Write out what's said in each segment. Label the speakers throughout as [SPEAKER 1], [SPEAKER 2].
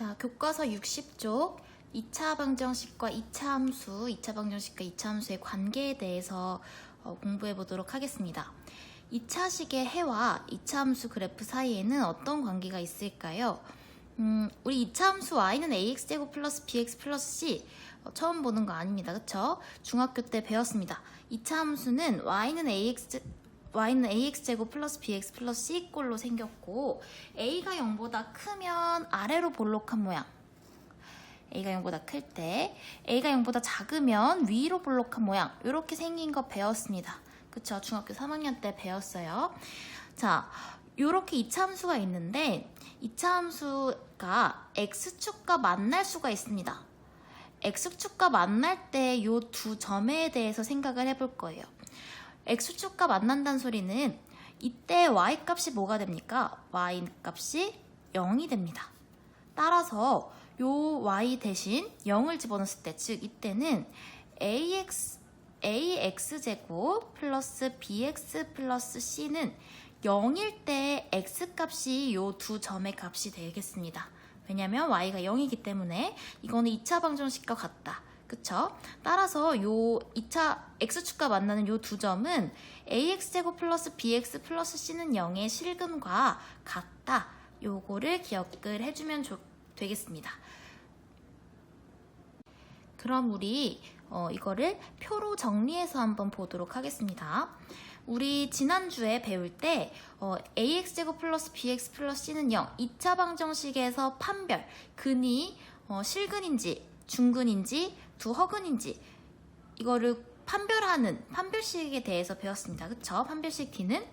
[SPEAKER 1] 자, 교과서 60쪽 2차 방정식과 2차 함수, 2차 방정식과 2차 함수의 관계에 대해서 공부해 보도록 하겠습니다. 2차식의 해와 2차 함수 그래프 사이에는 어떤 관계가 있을까요? 우리 2차 함수 y는 ax제곱 플러스 bx 플러스 c 처음 보는 거 아닙니다. 그쵸? 중학교 때 배웠습니다. 2차 함수는 y는 ax제곱 플러스 bx 플러스 c 꼴로 생겼고 a가 0보다 크면 아래로 볼록한 모양, a가 0보다 클 때 a가 0보다 작으면 위로 볼록한 모양, 이렇게 생긴 거 배웠습니다. 그쵸? 중학교 3학년 때 배웠어요. 자, 요렇게 2차 함수가 있는데 2차 함수가 x축과 만날 수가 있습니다. x축과 만날 때 요 두 점에 대해서 생각을 해볼 거예요. x축과 만난다는 소리는 이때 y값이 뭐가 됩니까? y값이 0이 됩니다. 따라서 요 y 대신 0을 집어넣었을 때, 즉 이때는 ax제곱 플러스 bx 플러스 c는 0일 때 x값이 요 두 점의 값이 되겠습니다. 왜냐면 y가 0이기 때문에 이거는 2차 방정식과 같다. 그쵸? 따라서 요 2차 x축과 만나는 요 두 점은 ax제곱 플러스 bx 플러스 c는 0의 실근과 같다. 요거를 기억을 해주면 되겠습니다. 그럼 우리 이거를 표로 정리해서 한번 보도록 하겠습니다. 우리 지난주에 배울 때 ax제곱 플러스 bx 플러스 c는 0, 2차 방정식에서 판별, 근이 실근인지 중근인지 두 허근인지 이거를 판별하는 판별식에 대해서 배웠습니다. 그쵸? 판별식 D는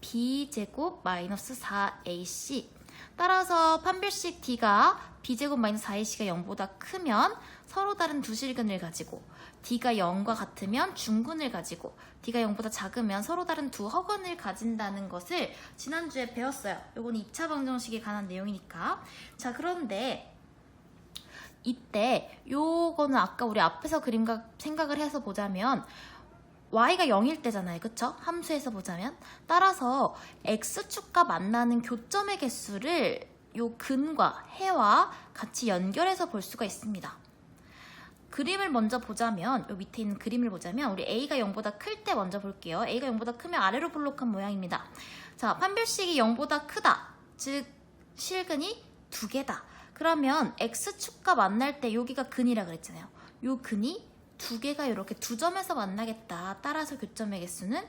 [SPEAKER 1] b제곱 마이너스 4ac. 따라서 판별식 D가 b제곱 마이너스 4ac가 0보다 크면 서로 다른 두 실근을 가지고, D가 0과 같으면 중근을 가지고, D가 0보다 작으면 서로 다른 두 허근을 가진다는 것을 지난주에 배웠어요. 요건 2차 방정식에 관한 내용이니까. 자, 그런데 이때 요거는 아까 우리 앞에서 그림과 생각을 해서 보자면 y가 0일 때잖아요. 그쵸? 함수에서 보자면. 따라서 x축과 만나는 교점의 개수를 요 근과 해와 같이 연결해서 볼 수가 있습니다. 그림을 먼저 보자면, 요 밑에 있는 그림을 보자면 우리 a가 0보다 클 때 먼저 볼게요. a가 0보다 크면 아래로 볼록한 모양입니다. 자, 판별식이 0보다 크다. 즉 실근이 두 개다. 그러면 x축과 만날 때 여기가 근이라 그랬잖아요. 요 근이 두 개가 이렇게 두 점에서 만나겠다. 따라서 교점의 개수는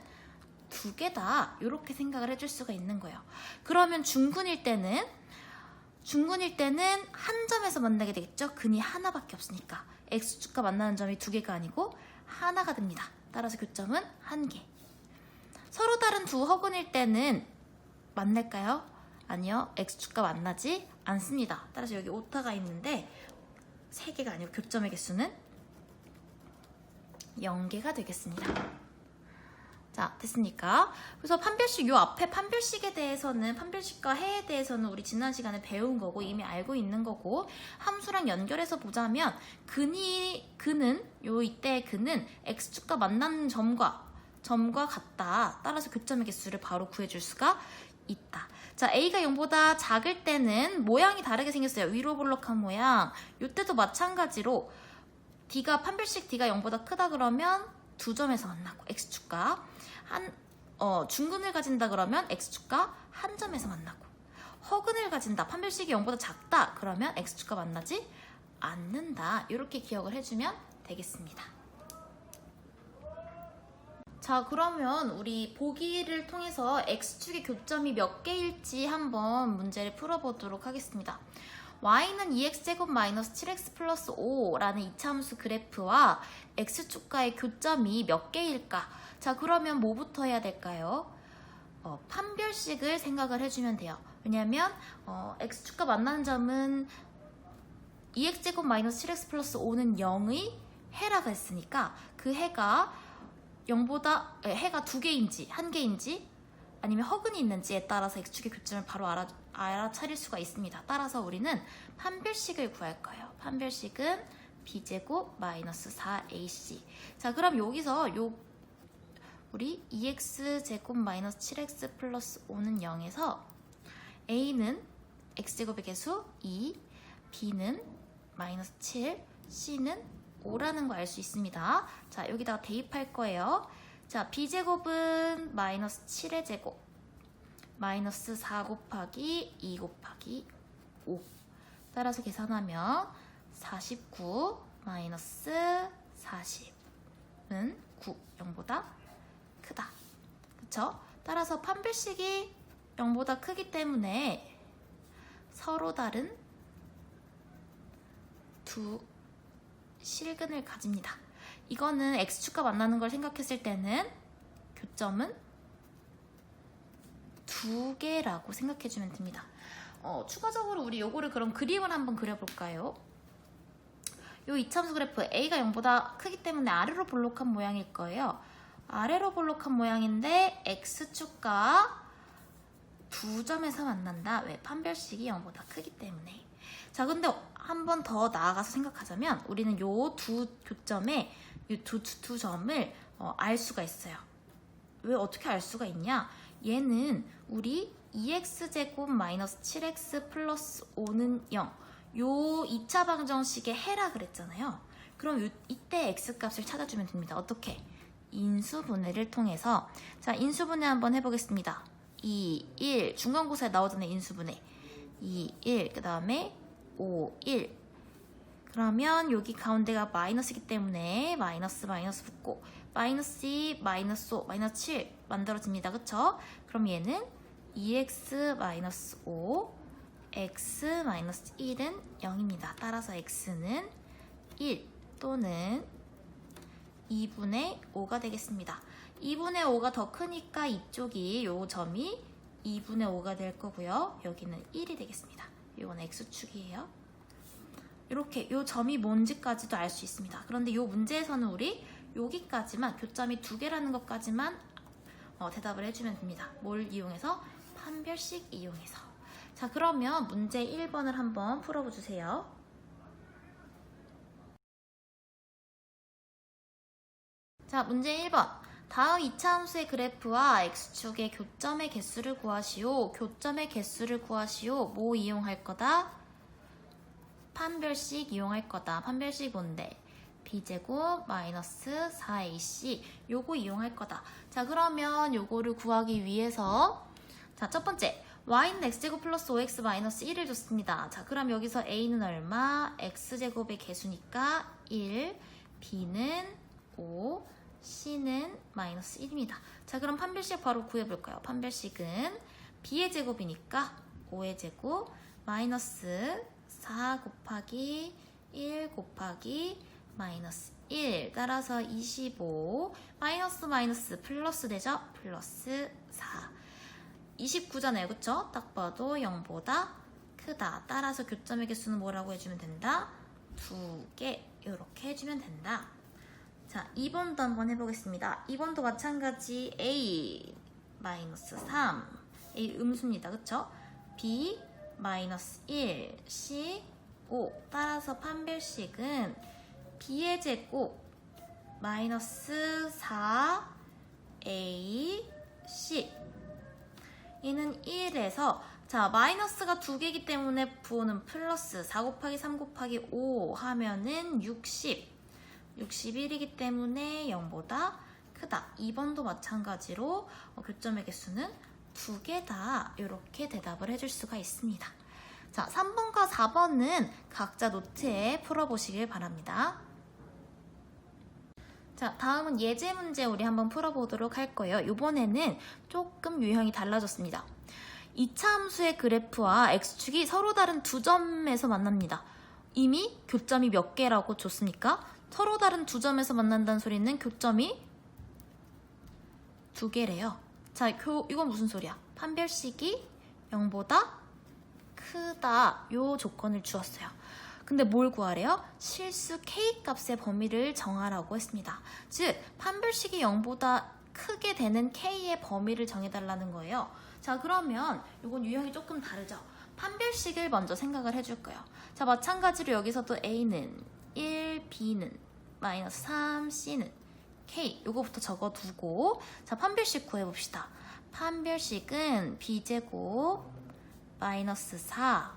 [SPEAKER 1] 두 개다. 이렇게 생각을 해줄 수가 있는 거예요. 그러면 중근일 때는 한 점에서 만나게 되겠죠. 근이 하나밖에 없으니까 x축과 만나는 점이 두 개가 아니고 하나가 됩니다. 따라서 교점은 한 개. 서로 다른 두 허근일 때는 만날까요? 아니요. x축과 만나지 않습니다. 따라서 여기 오타가 있는데 3개가 아니고 교점의 개수는 0개가 되겠습니다. 자, 됐습니까? 그래서 판별식, 요 앞에 판별식에 대해서는, 판별식과 해에 대해서는 우리 지난 시간에 배운 거고 이미 알고 있는 거고, 함수랑 연결해서 보자면 이때의 근은 x축과 만나는 점과 같다. 따라서 교점의 개수를 바로 구해줄 수가 있다. 자, a가 0보다 작을 때는 모양이 다르게 생겼어요. 위로 볼록한 모양. 이때도 마찬가지로 판별식 D가 0보다 크다 그러면 두 점에서 만나고, x축과 중근을 가진다 그러면 x축과 한 점에서 만나고, 허근을 가진다, 판별식이 0보다 작다 그러면 x축과 만나지 않는다. 이렇게 기억을 해주면 되겠습니다. 자, 그러면 우리 보기를 통해서 x축의 교점이 몇 개일지 한번 문제를 풀어보도록 하겠습니다. y는 2x제곱 마이너스 7x 플러스 5라는 2차 함수 그래프와 x축과의 교점이 몇 개일까? 자, 그러면 뭐부터 해야 될까요? 판별식을 생각을 해주면 돼요. 왜냐하면 x축과 만나는 점은 2x제곱 마이너스 7x 플러스 5는 0의 해라고 했으니까 그 해가 0보다 해가 두 개인지 한 개인지 아니면 허근이 있는지에 따라서 x축의 교점을 바로 알아차릴 수가 있습니다. 따라서 우리는 판별식을 구할 거예요. 판별식은 b제곱 마이너스 4ac. 자, 그럼 여기서 우리 2x제곱 마이너스 7x 플러스 5는 0에서 a는 x제곱의 개수 2, b는 마이너스 7, c는 5라는 거 알 수 있습니다. 자, 여기다가 대입할 거예요. 자, b제곱은 마이너스 7의 제곱, 마이너스 4 곱하기 2 곱하기 5. 따라서 계산하면 49 마이너스 40은 9, 0보다 크다. 그쵸? 따라서 판별식이 0보다 크기 때문에 서로 다른 두 실근을 가집니다. 이거는 x축과 만나는 걸 생각했을 때는 교점은 두 개라고 생각해주면 됩니다. 추가적으로 우리 요거를 그럼 그림을 한번 그려볼까요? 요 이차함수 그래프 a가 0보다 크기 때문에 아래로 볼록한 모양일 거예요. 아래로 볼록한 모양인데 x축과 두 점에서 만난다. 왜? 판별식이 0보다 크기 때문에. 자, 근데 한 번 더 나아가서 생각하자면 우리는 요 두 교점에 이 두 점을 알 수가 있어요. 왜 어떻게 알 수가 있냐? 얘는 우리 2x제곱 마이너스 7x 플러스 5는 0. 요 2차 방정식의 해라 그랬잖아요. 그럼 이때 x값을 찾아주면 됩니다. 어떻게? 인수분해를 통해서. 자, 인수분해 한번 해보겠습니다. 2, 1. 중간고사에 나오잖아요. 인수분해. 2, 1. 그 다음에 5, 1. 그러면 여기 가운데가 마이너스이기 때문에 마이너스 붙고 마이너스 2, 마이너스 5, 마이너스 7 만들어집니다. 그쵸? 그럼 얘는 2x 마이너스 5, x 마이너스 1은 0입니다. 따라서 x는 1 또는 2분의 5가 되겠습니다. 2분의 5가 더 크니까 이쪽이 요 점이 2분의 5가 될 거고요. 여기는 1이 되겠습니다. 이건 x축이에요. 이렇게 요 점이 뭔지까지도 알 수 있습니다. 그런데 요 문제에서는 우리 여기까지만, 교점이 두 개라는 것까지만 대답을 해주면 됩니다. 뭘 이용해서? 판별식 이용해서. 자, 그러면 문제 1번을 한번 풀어보주세요. 자, 문제 1번. 다음 2차 함수의 그래프와 x축의 교점의 개수를 구하시오. 교점의 개수를 구하시오. 뭐 이용할 거다? 판별식 이용할 거다. 판별식 뭔데? b제곱 마이너스 4ac 요거 이용할 거다. 자, 그러면 요거를 구하기 위해서 자, 첫 번째 y는 x제곱 플러스 5x 마이너스 1을 줬습니다. 자, 그럼 여기서 a는 얼마? x제곱의 개수니까 1, b는 5, c는 마이너스 1입니다. 자, 그럼 판별식 바로 구해볼까요? 판별식은 b의 제곱이니까 5의 제곱 마이너스 4 곱하기 1 곱하기 마이너스 1 따라서 25 마이너스 플러스 되죠? 플러스 4 29잖아요. 그쵸? 딱 봐도 0보다 크다. 따라서 교점의 개수는 뭐라고 해주면 된다? 2개 이렇게 해주면 된다. 자, 2번도 한번 해보겠습니다. 2번도 마찬가지 a 마이너스 3 a 음수입니다. 그쵸? b 마이너스 1, c, 5 따라서 판별식은 b의 제곱 마이너스 4, a, c 얘는 1에서 자 마이너스가 두 개이기 때문에 부호는 플러스 4 곱하기 3 곱하기 5 하면은 61이기 때문에 0보다 크다. 2번도 마찬가지로 교점의 개수는 두 개다. 이렇게 대답을 해줄 수가 있습니다. 자, 3번과 4번은 각자 노트에 풀어보시길 바랍니다. 자, 다음은 예제 문제 우리 한번 풀어보도록 할 거예요. 이번에는 조금 유형이 달라졌습니다. 2차 함수의 그래프와 x축이 서로 다른 두 점에서 만납니다. 이미 교점이 몇 개라고 줬습니까? 서로 다른 두 점에서 만난다는 소리는 교점이 두 개래요. 자, 이건 무슨 소리야? 판별식이 0보다 크다. 요 조건을 주었어요. 근데 뭘 구하래요? 실수 k 값의 범위를 정하라고 했습니다. 즉, 판별식이 0보다 크게 되는 k의 범위를 정해달라는 거예요. 자, 그러면 이건 유형이 조금 다르죠? 판별식을 먼저 생각을 해줄 거예요. 자, 마찬가지로 여기서도 a는 1, b는 마이너스 3, c는 k 요거부터 적어두고 자 판별식 구해봅시다. 판별식은 b제곱 마이너스 4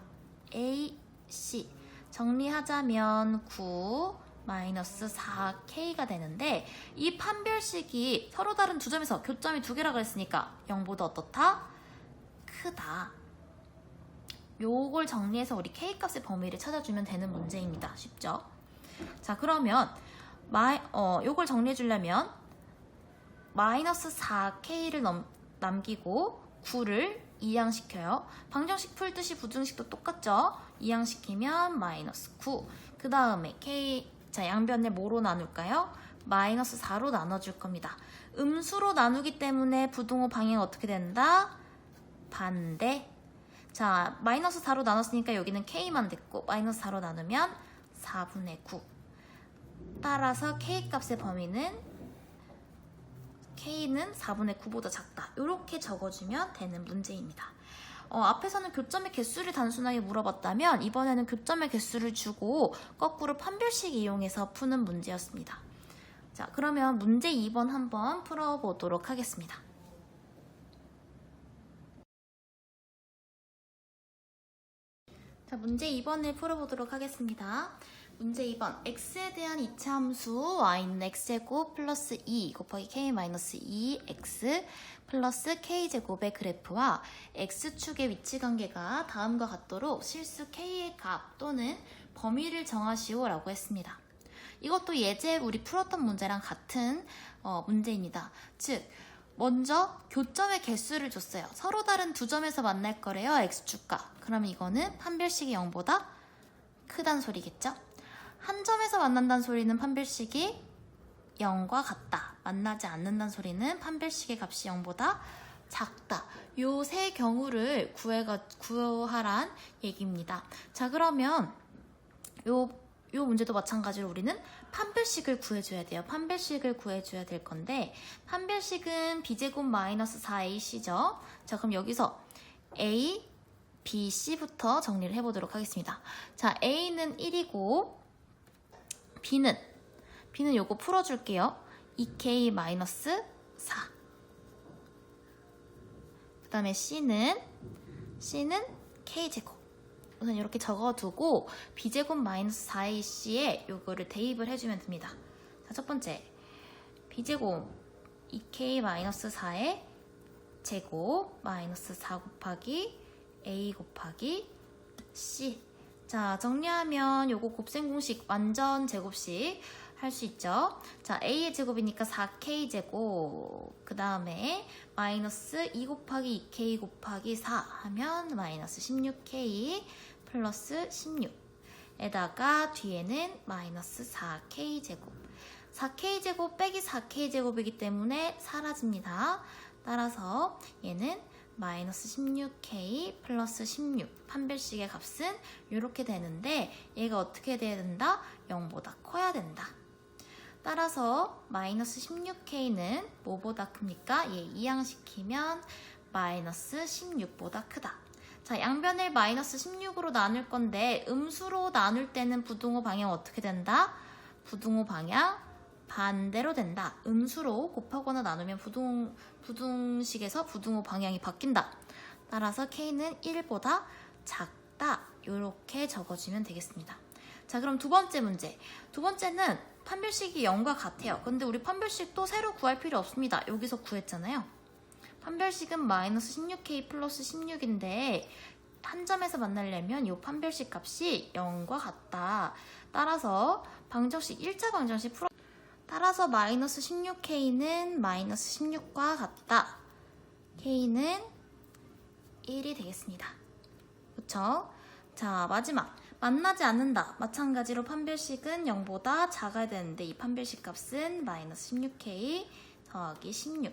[SPEAKER 1] AC 정리하자면 9 마이너스 4K가 되는데 이 판별식이 서로 다른 두 점에서 교점이 두 개라고 했으니까 0보다 어떻다? 크다. 요걸 정리해서 우리 K값의 범위를 찾아주면 되는 문제입니다. 쉽죠? 자, 그러면 요걸 정리해 주려면 마이너스 4K를 남기고 9를 이항시켜요. 방정식 풀듯이 부등식도 똑같죠? 이항시키면 마이너스 9. 그 다음에 자, 양변을 뭐로 나눌까요? 마이너스 4로 나눠줄 겁니다. 음수로 나누기 때문에 부등호 방향이 어떻게 된다? 반대. 자, 마이너스 4로 나눴으니까 여기는 K만 됐고 마이너스 4로 나누면 4분의 9. 따라서 K값의 범위는 K는 4분의 9보다 작다. 이렇게 적어주면 되는 문제입니다. 앞에서는 교점의 개수를 단순하게 물어봤다면 이번에는 교점의 개수를 주고 거꾸로 판별식 이용해서 푸는 문제였습니다. 자, 그러면 문제 2번 한번 풀어보도록 하겠습니다. 자, 문제 2번을 풀어보도록 하겠습니다. 문제 2번, x에 대한 이차함수 y는 x제곱 플러스 2 곱하기 k-2x 플러스 k제곱의 그래프와 x축의 위치관계가 다음과 같도록 실수 k의 값 또는 범위를 정하시오 라고 했습니다. 이것도 예제 우리 풀었던 문제랑 같은 문제입니다. 즉, 먼저 교점의 개수를 줬어요. 서로 다른 두 점에서 만날 거래요. x축과. 그럼 이거는 판별식이 0보다 크단 소리겠죠? 한 점에서 만난다는 소리는 판별식이 0과 같다. 만나지 않는다는 소리는 판별식의 값이 0보다 작다. 요 세 경우를 구하란 얘기입니다. 자, 그러면 요 문제도 마찬가지로 우리는 판별식을 구해줘야 돼요. 판별식을 구해줘야 될 건데 판별식은 b제곱 마이너스 4ac죠. 자, 그럼 여기서 a, b, c부터 정리를 해보도록 하겠습니다. 자, a는 1이고 b는 요거 풀어줄게요. 2k 마이너스 4. 그 다음에 c는 k제곱. 우선 이렇게 적어두고 b제곱 마이너스 4ac에 요거를 대입을 해주면 됩니다. 자, 첫 번째 b제곱 2k 마이너스 4의 제곱 마이너스 4 곱하기 a 곱하기 c. 자, 정리하면 요거 곱셈 공식 완전 제곱식 할 수 있죠. 자, a의 제곱이니까 4k 제곱, 그 다음에 마이너스 2 곱하기 2k 곱하기 4 하면 마이너스 16k 플러스 16에다가 뒤에는 마이너스 4k 제곱. 4k 제곱 빼기 4k 제곱이기 때문에 사라집니다. 따라서 얘는 마이너스 16k 플러스 16. 판별식의 값은 이렇게 되는데 얘가 어떻게 돼야 된다? 0보다 커야 된다. 따라서 마이너스 16k는 뭐보다 큽니까? 얘 이항시키면 마이너스 16보다 크다. 자, 양변을 마이너스 16으로 나눌 건데 음수로 나눌 때는 부등호 방향 어떻게 된다? 부등호 방향 반대로 된다. 음수로 곱하거나 나누면 부등식에서 부등호 방향이 바뀐다. 따라서 k는 1보다 작다. 이렇게 적어주면 되겠습니다. 자, 그럼 두 번째 문제. 두 번째는 판별식이 0과 같아요. 근데 우리 판별식 또 새로 구할 필요 없습니다. 여기서 구했잖아요. 판별식은 마이너스 16k 플러스 16인데 한 점에서 만나려면 이 판별식 값이 0과 같다. 따라서 방정식 1차 방정식 따라서 마이너스 16k는 마이너스 16과 같다. k는 1이 되겠습니다. 그쵸? 자, 마지막 만나지 않는다. 마찬가지로 판별식은 0보다 작아야 되는데 이 판별식 값은 마이너스 16k 더하기 16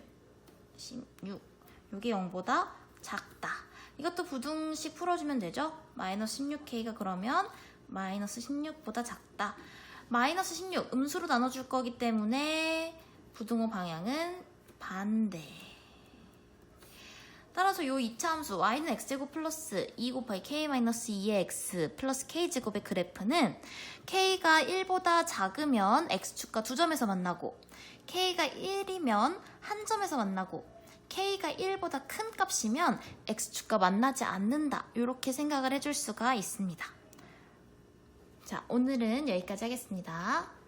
[SPEAKER 1] 이게 0보다 작다. 이것도 부등식 풀어주면 되죠? 마이너스 16k가 그러면 마이너스 16보다 작다. 마이너스 16 음수로 나눠줄 거기 때문에 부등호 방향은 반대. 따라서 이 2차 함수 y는 x제곱 플러스 2 곱하기 k-2의 x 플러스 k제곱의 그래프는 k가 1보다 작으면 x축과 두 점에서 만나고 k가 1이면 한 점에서 만나고 k가 1보다 큰 값이면 x축과 만나지 않는다. 이렇게 생각을 해줄 수가 있습니다. 자, 오늘은 여기까지 하겠습니다.